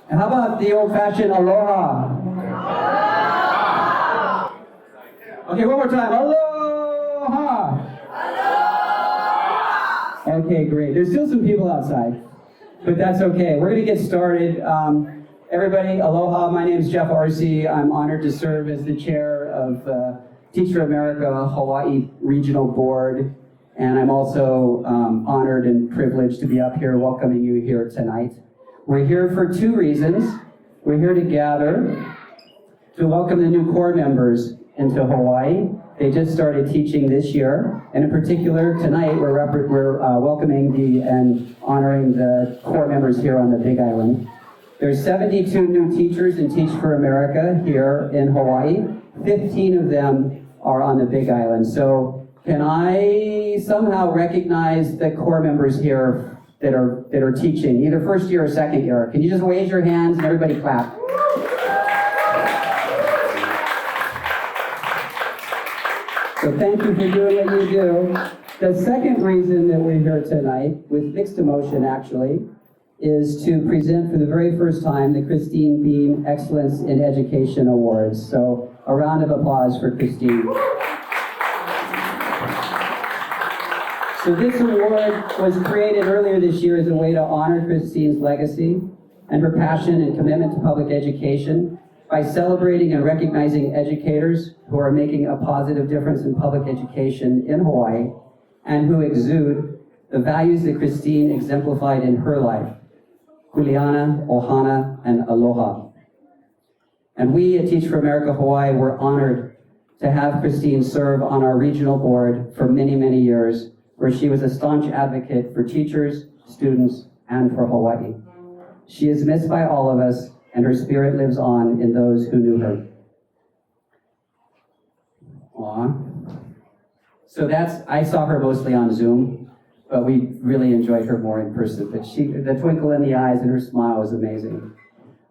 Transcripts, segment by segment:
And how about the old-fashioned aloha? Okay, one more time. Aloha! Okay, great. There's still some people outside, but that's okay. We're going to get started. Everybody, aloha. My name is Jeff Arce. I'm honored to serve as the chair of Teach for America Hawaii Regional Board, and I'm also honored and privileged to be up here welcoming you here tonight. We're here for two reasons. We're here to gather to welcome the new core members into Hawaii. They just started teaching this year, and in particular tonight we're welcoming and honoring the core members here on the Big Island. There's 72 new teachers in Teach for America here in Hawaii. 15 of them are on the Big Island. So can I somehow recognize the core members here that are teaching, either first year or second year? Can you just raise your hands and everybody clap? So thank you for doing what you do. The second reason that we're here tonight, with mixed emotion actually, is to present for the very first time the Christine Beam Excellence in Education Awards. So a round of applause for Christine. So this award was created earlier this year as a way to honor Christine's legacy and her passion and commitment to public education by celebrating and recognizing educators who are making a positive difference in public education in Hawaii and who exude the values that Christine exemplified in her life: kuleana, ohana, and aloha. And we at Teach for America Hawaii were honored to have Christine serve on our regional board for many, many years, where she was a staunch advocate for teachers, students, and for Hawaii. She is missed by all of us, and her spirit lives on in those who knew her. Aww. So I saw her mostly on Zoom, but we really enjoyed her more in person. But the twinkle in the eyes and her smile was amazing.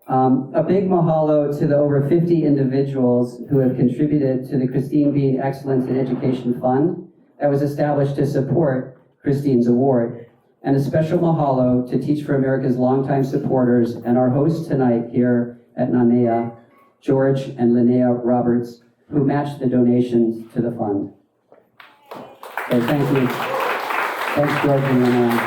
A big mahalo to the over 50 individuals who have contributed to the Christine Beam Excellence in Education Fund that was established to support Christine's award. And a special mahalo to Teach for America's longtime supporters and our hosts tonight here at Nanea, George and Linnea Roberts, who matched the donations to the fund. So thank you. Thanks, George and Linnea.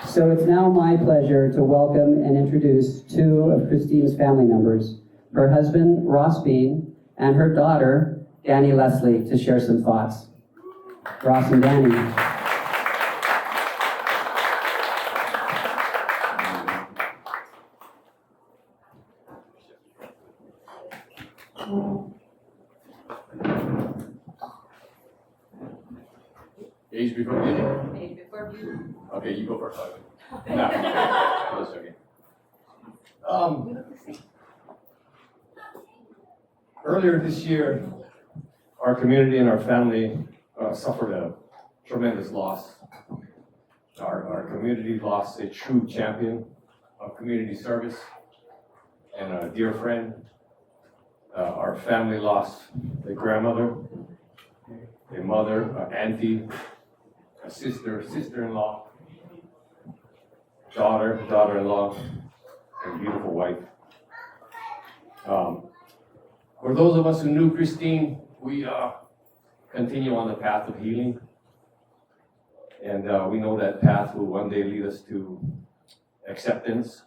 So it's now my pleasure to welcome and introduce two of Christine's family members, her husband, Ross Bean, and her daughter, Danny Leslie, to share some thoughts. Ross and Danny. Age before beauty? Age before beauty. Okay, you go first. No, that's okay. Earlier this year, our community and our family suffered a tremendous loss. Our community lost a true champion of community service and a dear friend. Our family lost a grandmother, a mother, an auntie, a sister, sister-in-law, daughter, daughter-in-law, and a beautiful wife. For those of us who knew Christine, we continue on the path of healing. And we know that path will one day lead us to acceptance.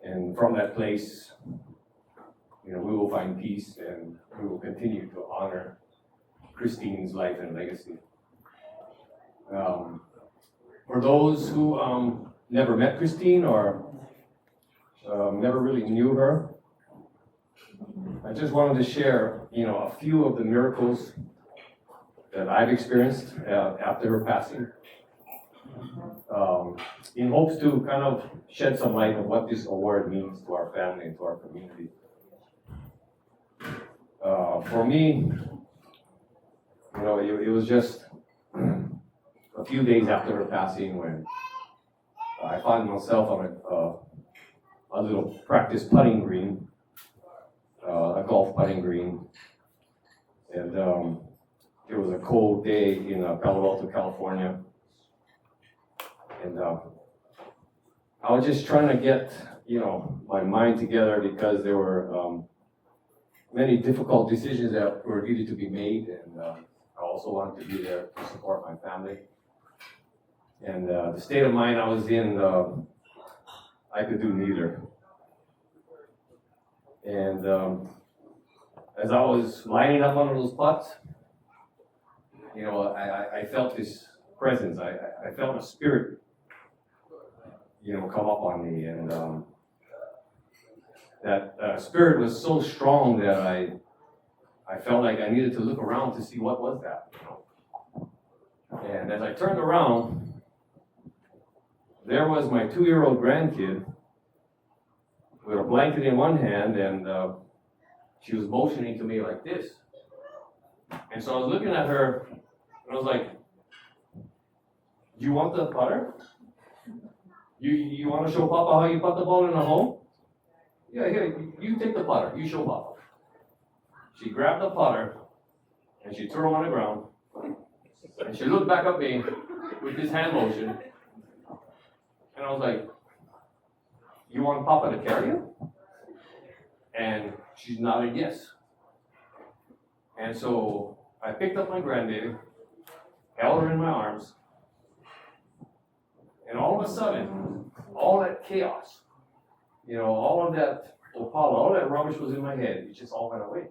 And from that place, we will find peace, and we will continue to honor Christine's life and legacy. For those who never met Christine or never really knew her, I just wanted to share, a few of the miracles that I've experienced after her passing, in hopes to kind of shed some light on what this award means to our family and to our community. For me, it was just a few days after her passing when I found myself on a little practice putting green, a golf putting green, and it was a cold day in Palo Alto, California, and I was just trying to get, my mind together because there were many difficult decisions that were needed to be made, and I also wanted to be there to support my family. And the state of mind I was in, I could do neither. And as I was lining up one of those putts, I felt this presence. I felt a spirit, come up on me, and that spirit was so strong that I felt like I needed to look around to see what was that. And as I turned around, there was my 2-year-old grandkid with a blanket in one hand, and she was motioning to me like this. And so I was looking at her, and I was like, "You want the putter? You want to show Papa how you putt the ball in the hole? Yeah, here, you take the putter. You show Papa." She grabbed the putter, and she threw him on the ground, and she looked back at me with this hand motion, and I was like, "You want Papa to carry you?" And she nodded yes. And so I picked up my grandbaby, held her in my arms, and all of a sudden, all that chaos, all of that Opala, all that rubbish was in my head. It just all went away.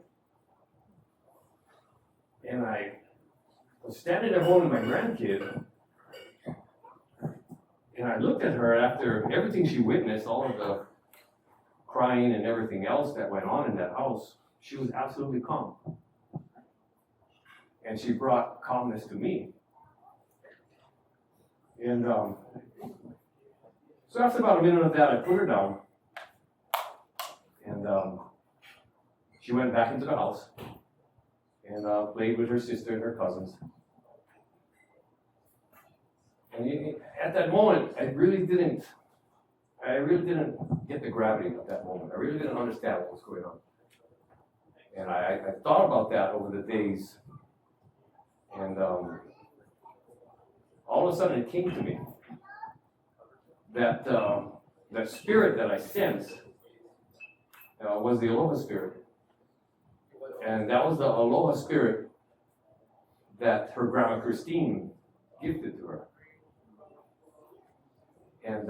And I was standing there holding my grandkid, and I looked at her after everything she witnessed, all of the crying and everything else that went on in that house. She was absolutely calm. And she brought calmness to me. And so after about a minute of that, I put her down. And she went back into the house and played with her sister and her cousins. And at that moment, I really didn't get the gravity of that moment. I really didn't understand what was going on. And I thought about that over the days. And all of a sudden it came to me that that spirit that I sensed was the aloha spirit. And that was the aloha spirit that her grandma Christine gifted to her. And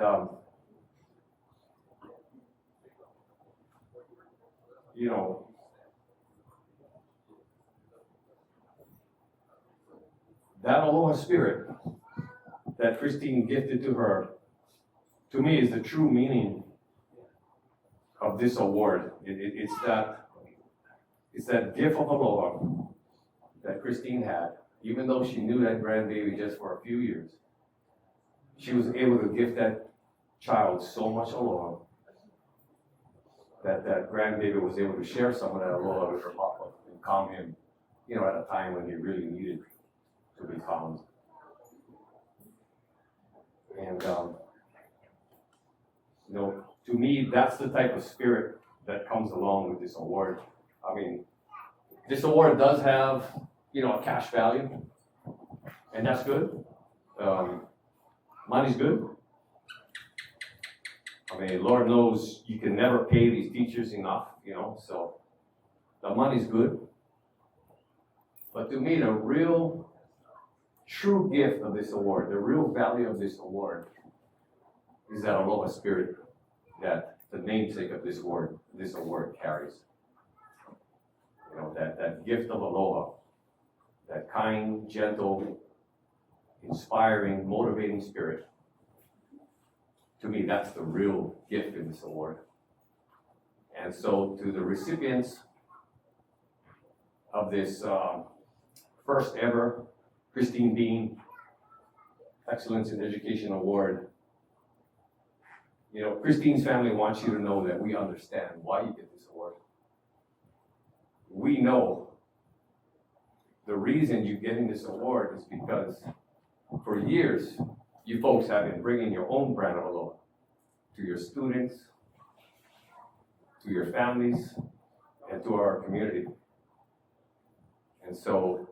that aloha spirit that Christine gifted to her, to me, is the true meaning of this award. It's that gift of aloha that Christine had, even though she knew that grandbaby just for a few years. She was able to give that child so much aloha that that grandbaby was able to share some of that aloha with her papa and calm him, at a time when he really needed to be calmed. And to me, that's the type of spirit that comes along with this award. I mean, this award does have, a cash value, and that's good. Money's good. I mean, Lord knows you can never pay these teachers enough, so the money's good. But to me, the real, true gift of this award, the real value of this award, is that aloha spirit that the namesake of this award carries. That gift of aloha, that kind, gentle, inspiring, motivating spirit. To me, that's the real gift in this award. And so to the recipients of this first ever Christine Bean Excellence in Education Award, Christine's family wants you to know that we understand why you get this award. We know the reason you're getting this award is because for years, you folks have been bringing your own brand of aloha to your students, to your families, and to our community. And so,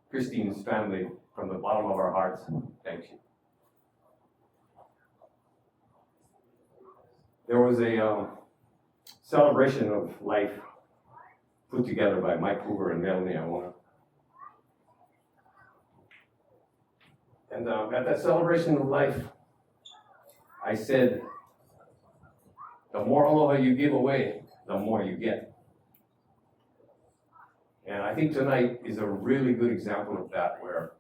Christine's family, from the bottom of our hearts, thank you. there was a celebration of life put together by Mike Hoover and Melanie Iwona. And at that celebration of life, I said, the more aloha you give away, the more you get. And I think tonight is a really good example of that, where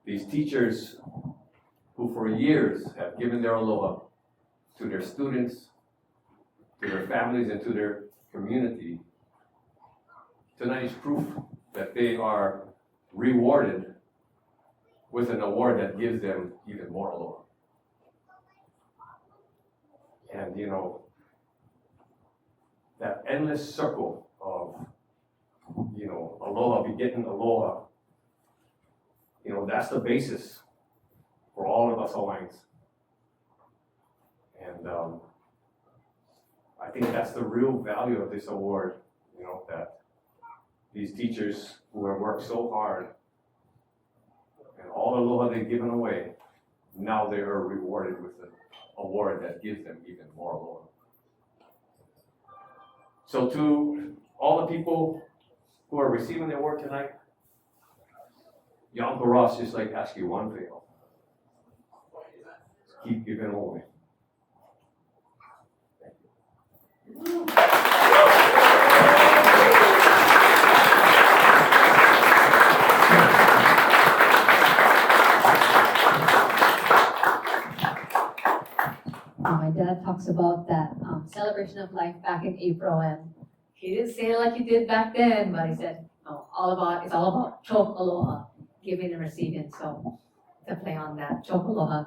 these teachers who for years have given their aloha to their students, to their families, and to their community, tonight is proof that they are rewarded with an award that gives them even more aloha. And you know, that endless circle of, you know, aloha begetting aloha, you know, that's the basis for all of us Hawaiians. And I think that's the real value of this award, you know, that these teachers who have worked so hard and all the aloha they've given away, now they are rewarded with an award that gives them even more aloha. So to all the people who are receiving the award tonight, your Uncle Ross just like ask you one favor. Keep giving away. Thank you. My dad talks about that celebration of life back in April, and he didn't say it like he did back then, but he said, no, it's all about chok aloha, giving and receiving. So to play on that chok aloha.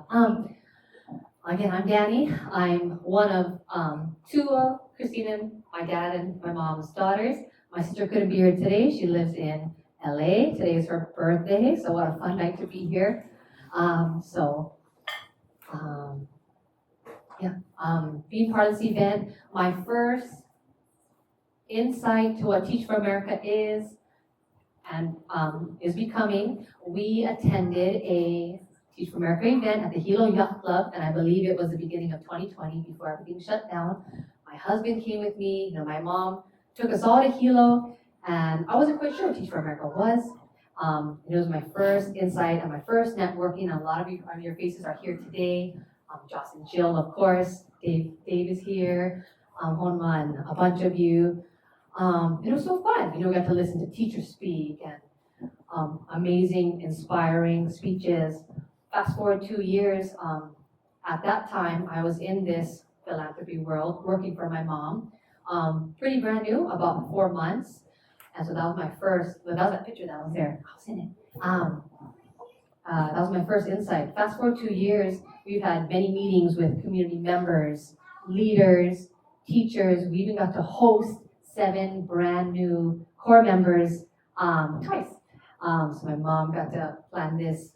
Again, I'm Danny. I'm one of two of Christina, my dad and my mom's daughters. My sister couldn't be here today. She lives in LA. Today is her birthday, so what a fun night to be here. Being part of this event, my first insight to what Teach for America is and is becoming, we attended a Teach for America event at the Hilo Yacht Club, and I believe it was the beginning of 2020 before everything shut down. My husband came with me, my mom took us all to Hilo, and I wasn't quite sure what Teach for America was. It was my first insight and my first networking. A lot of your faces are here today. Joss and Jill, of course. Dave is here. Honma and a bunch of you. It was so fun. We got to listen to teachers speak and amazing, inspiring speeches. Fast forward 2 years. At that time, I was in this philanthropy world, working for my mom. Pretty brand new, about 4 months. And so that was my first, that was that picture that was there. I was in it. That was my first insight. Fast forward 2 years, we've had many meetings with community members, leaders, teachers. We even got to host 7 brand new core members twice. So my mom got to plan this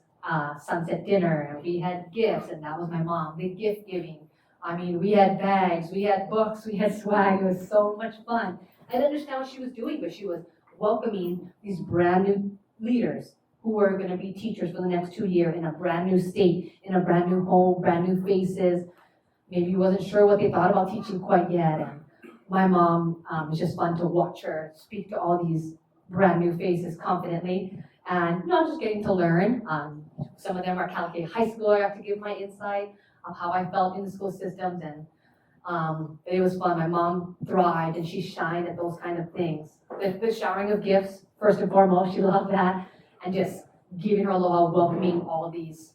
sunset dinner, and we had gifts, and that was my mom, the gift giving. I mean, we had bags, we had books, we had swag. It was so much fun. I didn't understand what she was doing, but she was welcoming these brand new leaders who were going to be teachers for the next 2 years in a brand new state, in a brand new home, brand new faces. Maybe wasn't sure what they thought about teaching quite yet. And my mom, it's just fun to watch her speak to all these brand new faces confidently. And just getting to learn. Some of them are California high school. I have to give my insight of how I felt in the school systems. And it was fun. My mom thrived and she shined at those kind of things. The showering of gifts, first and foremost, she loved that. And just giving her aloha, welcoming all of these,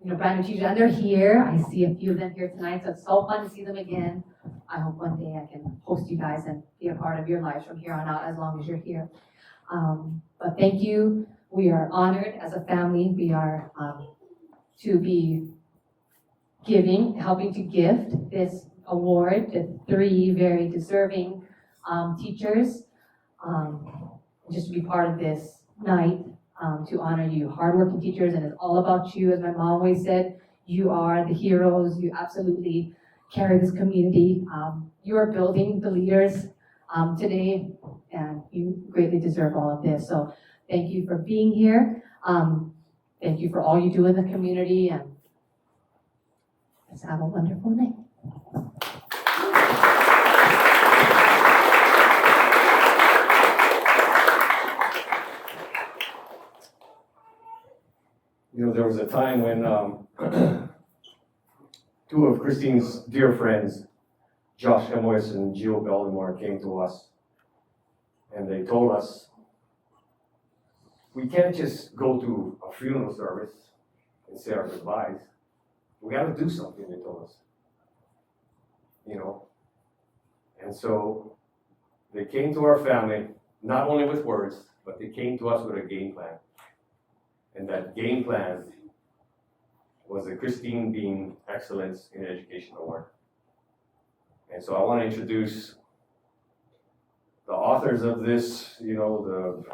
brand new teachers. And they're here. I see a few of them here tonight, so it's so fun to see them again. I hope one day I can host you guys and be a part of your lives from here on out, as long as you're here. But thank you. We are honored as a family. We are to be helping to gift this award to 3 very deserving teachers, just to be part of this night. To honor you, hardworking teachers, and it's all about you. As my mom always said, you are the heroes. You absolutely carry this community. You are building the leaders today, and you greatly deserve all of this. So thank you for being here. Thank you for all you do in the community, and let's have a wonderful night. You know, there was a time when two of Christine's dear friends, Josh Hemois and Gio Bellimore, came to us and they told us, we can't just go to a funeral service and say our goodbyes. We gotta do something, they told us. You know? And so they came to our family, not only with words, but they came to us with a game plan. And that game plan was the Christine Bean Excellence in Education Award. And so I want to introduce the authors of this, you know,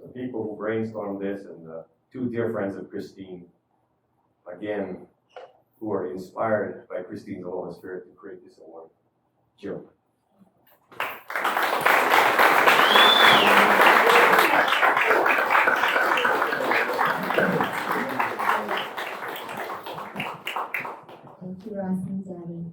the people who brainstormed this, and the two dear friends of Christine, again, who are inspired by Christine's Holy Spirit to create this award. Jill. Thank you, Ross and Daddy.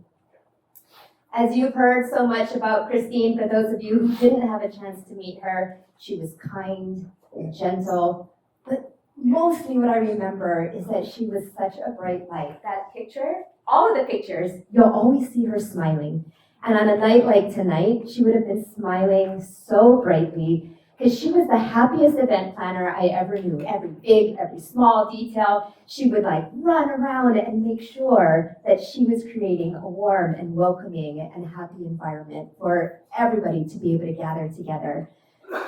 As you've heard so much about Christine, for those of you who didn't have a chance to meet her, she was kind and gentle. But mostly what I remember is that she was such a bright light. That picture, all of the pictures, you'll always see her smiling. And on a night like tonight, she would have been smiling so brightly because she was the happiest event planner I ever knew. Every big, every small detail, she would run around and make sure that she was creating a warm and welcoming and happy environment for everybody to be able to gather together.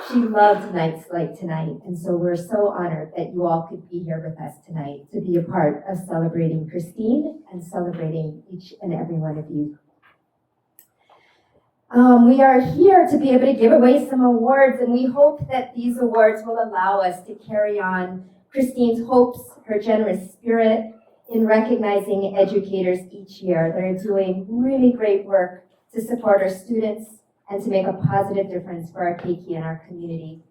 She loved nights like tonight, and so we're so honored that you all could be here with us tonight to be a part of celebrating Christine and celebrating each and every one of you. We are here to be able to give away some awards, and we hope that these awards will allow us to carry on Christine's hopes, her generous spirit in recognizing educators each year that are doing really great work to support our students and to make a positive difference for our keiki and our community.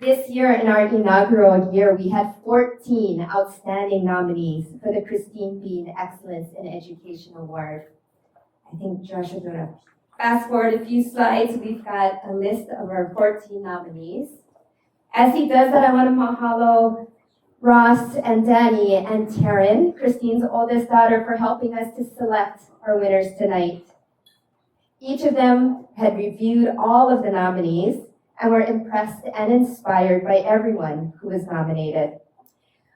This year, in our inaugural year, we had 14 outstanding nominees for the Christine Bean Excellence in Education Award. I think Josh is going to fast forward a few slides. We've got a list of our 14 nominees. As he does that, I want to mahalo Ross and Danny and Taryn, Christine's oldest daughter, for helping us to select our winners tonight. Each of them had reviewed all of the nominees and were impressed and inspired by everyone who was nominated.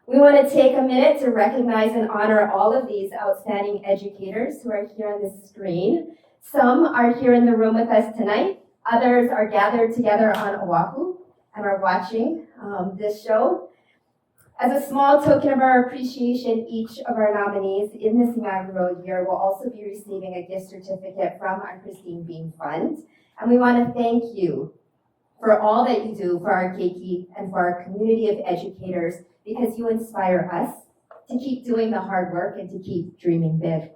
We want to take a minute to recognize and honor all of these outstanding educators who are here on the screen. Some are here in the room with us tonight. Others are gathered together on Oahu and are watching this show. As a small token of our appreciation, each of our nominees in this inaugural year will also be receiving a gift certificate from our Christine Bean Fund. And we want to thank you for all that you do for our keiki and for our community of educators, because you inspire us to keep doing the hard work and to keep dreaming big.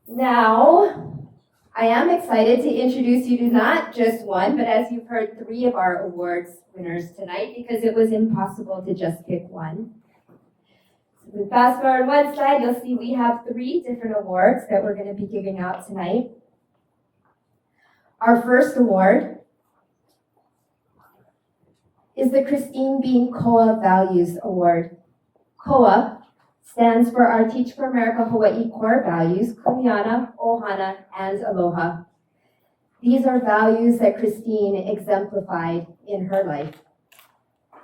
Now, I am excited to introduce you to not just one, but as you've heard, 3 of our awards winners tonight, because it was impossible to just pick one. So if we fast forward one slide, you'll see we have 3 different awards that we're going to be giving out tonight. Our first award is the Christine Bean COA Values Award. COA stands for our Teach for America Hawai'i core values, kuleana, ohana, and aloha. These are values that Christine exemplified in her life.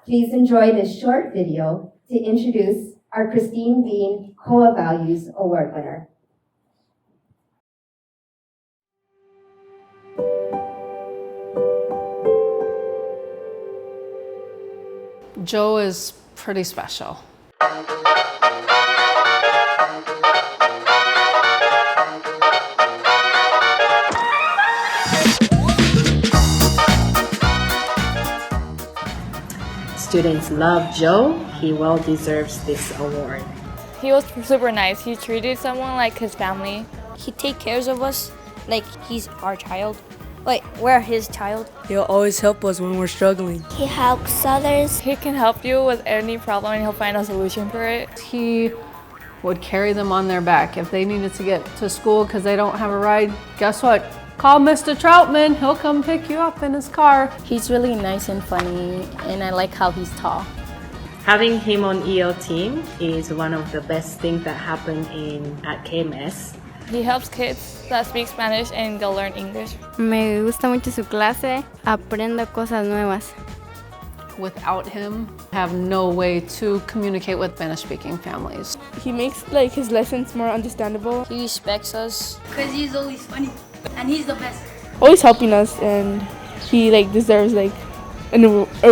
Please enjoy this short video to introduce our Christine Bean COA Values Award winner. Joe is pretty special. Students love Joe. He well deserves this award. He was super nice. He treated someone like his family. He takes care of us like he's our child. Like we're his child. He'll always help us when we're struggling. He helps others. He can help you with any problem and he'll find a solution for it. He would carry them on their back. If they needed to get to school because they don't have a ride, guess what? Call Mr. Troutman, he'll come pick you up in his car. He's really nice and funny, and I like how he's tall. Having him on EL team is one of the best things that happened at KMS. He helps kids that speak Spanish and they'll learn English. Me gusta mucho su clase, aprendo cosas nuevas. Without him, I have no way to communicate with Spanish-speaking families. He makes like his lessons more understandable. He respects us. Because he's always funny and he's the best. Always helping us, and he like deserves like a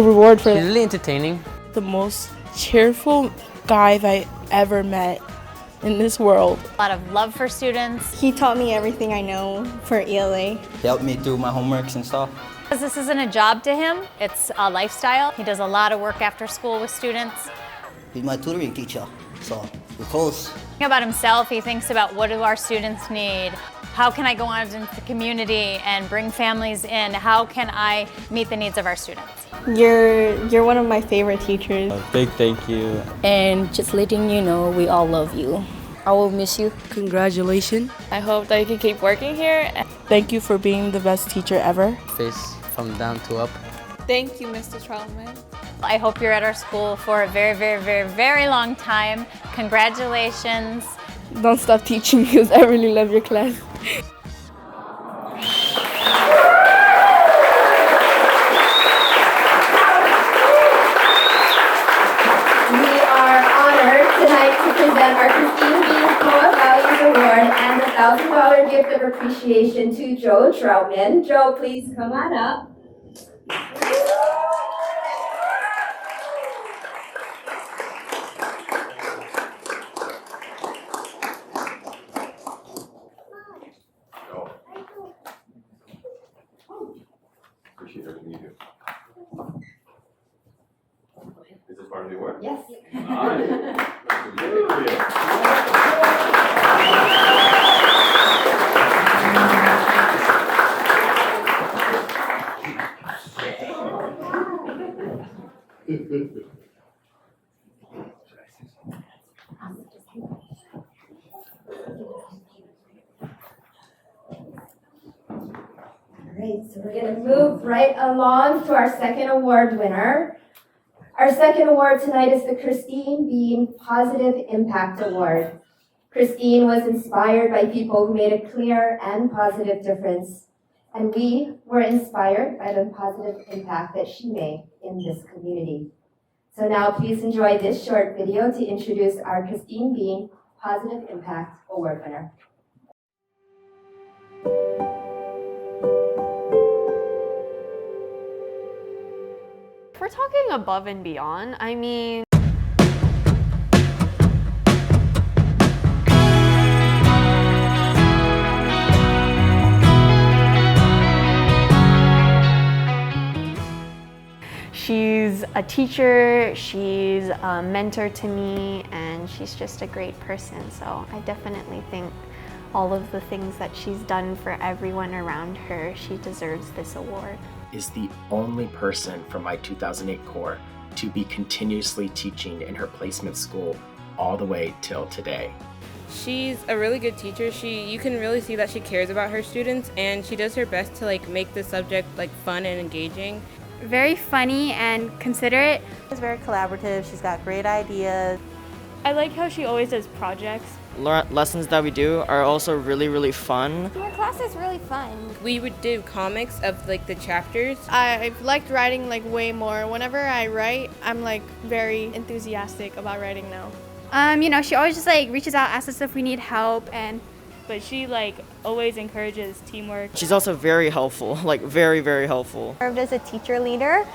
reward for it. He's really entertaining. The most cheerful guy I ever met in this world. A lot of love for students. He taught me everything I know for ELA. He helped me do my homeworks and stuff. Because this isn't a job to him, it's a lifestyle. He does a lot of work after school with students. He's my tutoring teacher, so we're close. Thinking about himself, he thinks about what do our students need? How can I go out into the community and bring families in? How can I meet the needs of our students? You're one of my favorite teachers. A big thank you. And just letting you know we all love you. I will miss you. Congratulations. I hope that you can keep working here. Thank you for being the best teacher ever. Face from down to up. Thank you, Mr. Troutman. I hope you're at our school for a very, very, very, very long time. Congratulations. Don't stop teaching because I really love your class. We are honored tonight to present our Christine Bean Core Values Award and the $1,000 gift of appreciation to Joe Troutman. Joe, please come on up. Appreciate everything you do. Is this part of the award? Yes. Alright, so we're going to move right along to our second award winner. Our second award tonight is the Christine Bean Positive Impact Award. Christine was inspired by people who made a clear and positive difference, and we were inspired by the positive impact that she made in this community. So now please enjoy this short video to introduce our Christine Bean Positive Impact Award winner. If we're talking above and beyond, I mean, she's a teacher, she's a mentor to me, and she's just a great person. So I definitely think all of the things that she's done for everyone around her, she deserves this award. Is the only person from my 2008 core to be continuously teaching in her placement school all the way till today. She's a really good teacher. You can really see that she cares about her students, and she does her best to make the subject fun and engaging. Very funny and considerate. She's very collaborative. She's got great ideas. I like how she always does projects. Lessons that we do are also really, really fun. Your class is really fun. We would do comics of the chapters. I've liked writing way more. Whenever I write, I'm very enthusiastic about writing now. She always just reaches out, asks us if we need help, but she always encourages teamwork. She's also very helpful, very, very helpful. Served as a teacher leader.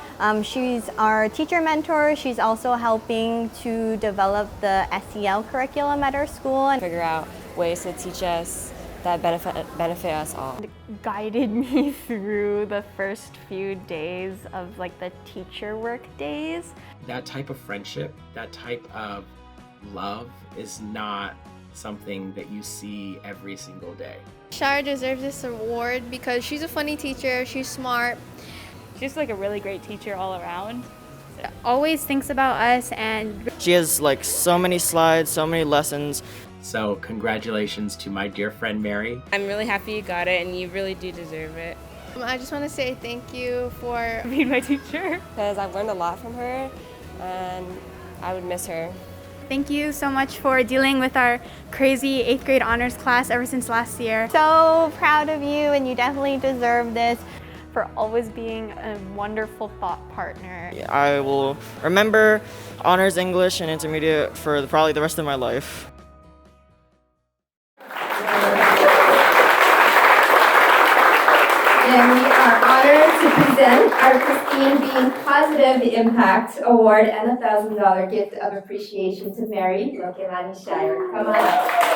She's our teacher mentor. She's also helping to develop the SEL curriculum at our school and figure out ways to teach us that benefit us all. Guided me through the first few days of the teacher work days. That type of friendship, that type of love is not something that you see every single day. Shara deserves this award because she's a funny teacher, she's smart. She's a really great teacher all around. always thinks about us, and She has like so many slides, so many lessons. So congratulations to my dear friend Mary. I'm really happy you got it, and you really do deserve it. I just want to say thank you for being my teacher. Because I've learned a lot from her, and I would miss her. Thank you so much for dealing with our crazy 8th grade honors class ever since last year. So proud of you, and you definitely deserve this. For always being a wonderful thought partner. I will remember honors English and intermediate for probably the rest of my life. And we are honored to present our Christine Bean Positive Impact Award and a $1,000 gift of appreciation to Mary Lokelani Shire. Come on up.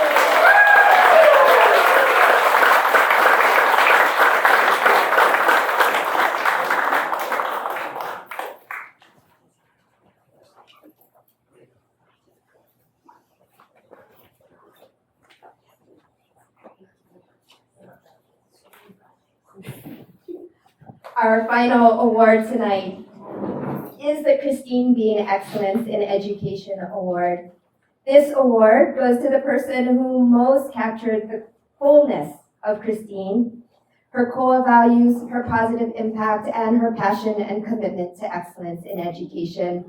Our final award tonight is the Christine Bean Excellence in Education Award. This award goes to the person who most captured the wholeness of Christine, her core values, her positive impact, and her passion and commitment to excellence in education.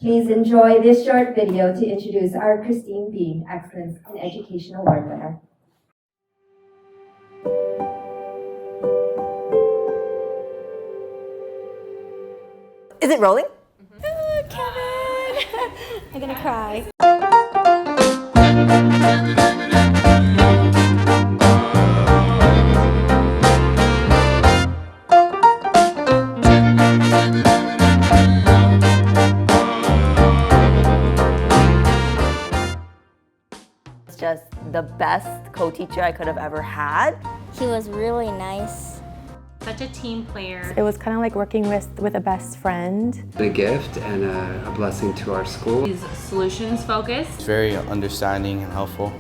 Please enjoy this short video to introduce our Christine Bean Excellence in Education Award winner. Is it rolling? Oh, Kevin! I'm gonna cry. It's just the best co-teacher I could have ever had. He was really nice. Such a team player. It was kind of like working with a best friend. A gift and a blessing to our school. He's solutions focused. He's very understanding and helpful.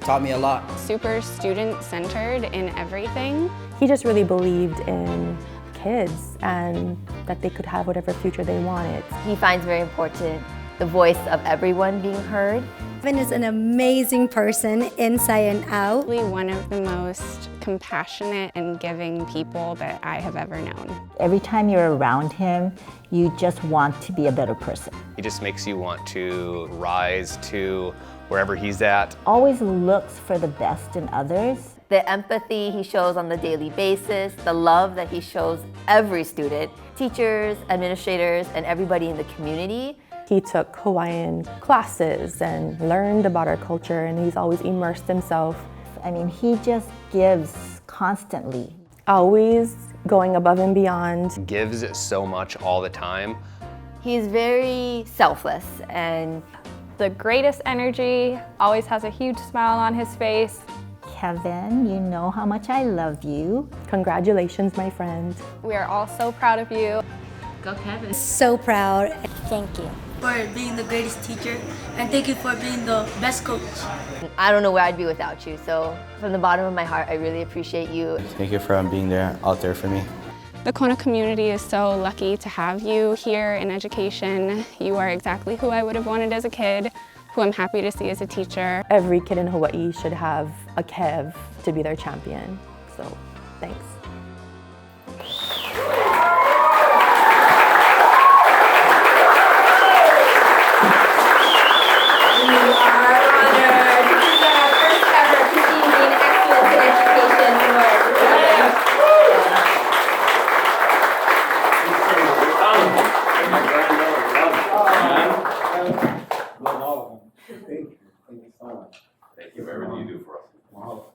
Taught me a lot. Super student-centered in everything. He just really believed in kids and that they could have whatever future they wanted. He finds very important the voice of everyone being heard. Kevin is an amazing person inside and out. One of the most compassionate and giving people that I have ever known. Every time you're around him, you just want to be a better person. He just makes you want to rise to wherever he's at. Always looks for the best in others. The empathy he shows on the daily basis, the love that he shows every student, teachers, administrators, and everybody in the community. He took Hawaiian classes and learned about our culture, and he's always immersed himself. I mean, he just gives constantly. Always going above and beyond. Gives so much all the time. He's very selfless and the greatest energy, always has a huge smile on his face. Kevin, you know how much I love you. Congratulations, my friend. We are all so proud of you. Go Kevin. So proud. Thank you. For being the greatest teacher, and thank you for being the best coach. I don't know where I'd be without you, so from the bottom of my heart, I really appreciate you. Thank you for being there, out there for me. The Kona community is so lucky to have you here in education. You are exactly who I would have wanted as a kid, who I'm happy to see as a teacher. Every kid in Hawaii should have a Kev to be their champion, so thanks. Thank you for everything you do for us. Wow.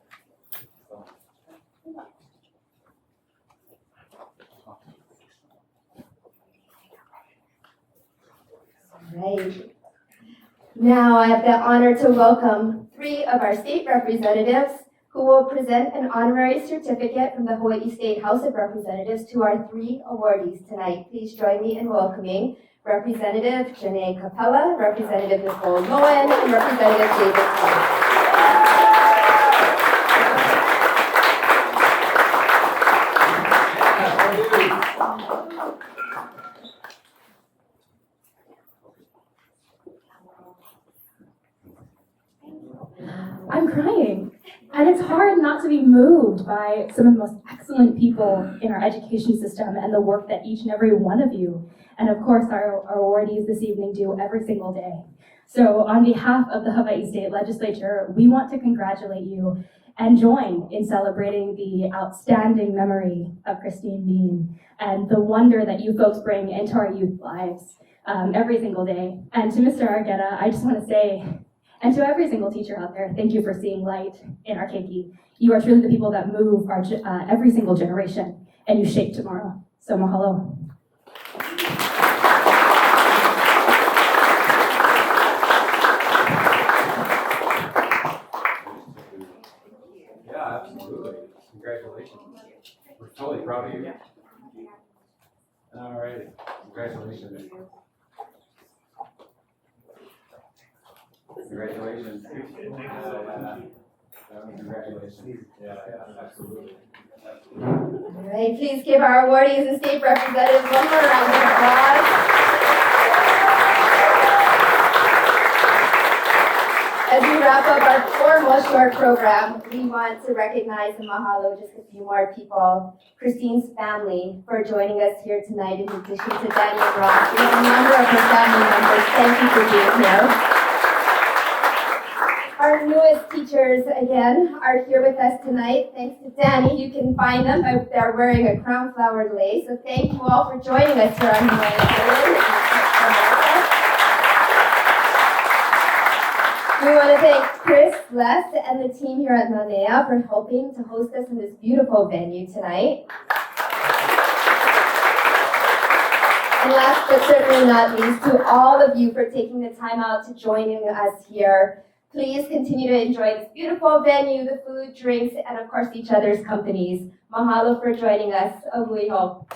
All right. Now I have the honor to welcome 3 of our state representatives who will present an honorary certificate from the Hawaii State House of Representatives to our 3 awardees tonight. Please join me in welcoming Representative Janae Capella, Representative Nicole Lowen, and Representative David Thomas. I'm crying. And it's hard not to be moved by some of the most excellent people in our education system and the work that each and every one of you, and of course our awardees this evening, do every single day. So on behalf of the Hawaii State Legislature, we want to congratulate you and join in celebrating the outstanding memory of Christine Bean and the wonder that you folks bring into our youth lives every single day. And to Mr. Argueta, I just want to say, and to every single teacher out there, thank you for seeing light in our keiki. You are truly the people that move our every single generation, and you shape tomorrow. So mahalo. Yeah, absolutely. Congratulations. We're totally proud of you. All right. Congratulations. Congratulations. Congratulations. Yeah, absolutely. All right, please give our awardees and state representatives one more round of applause. As we wrap up our formal short program, we want to recognize and mahalo just a few more people. Christine's family for joining us here tonight, in addition to Danny and Ross. We have a number of her family members. Thank you for being here. Our newest teachers, again, are here with us tonight. Thanks to Danny, you can find them. They're wearing a crown flower lace. So thank you all for joining us here on Hawai'i Island. We want to thank Chris, Les, and the team here at Manea for helping to host us in this beautiful venue tonight. And last but certainly not least, to all of you for taking the time out to joining us here. Please continue to enjoy this beautiful venue, the food, drinks, and of course each other's companies. Mahalo for joining us. Ahui ho.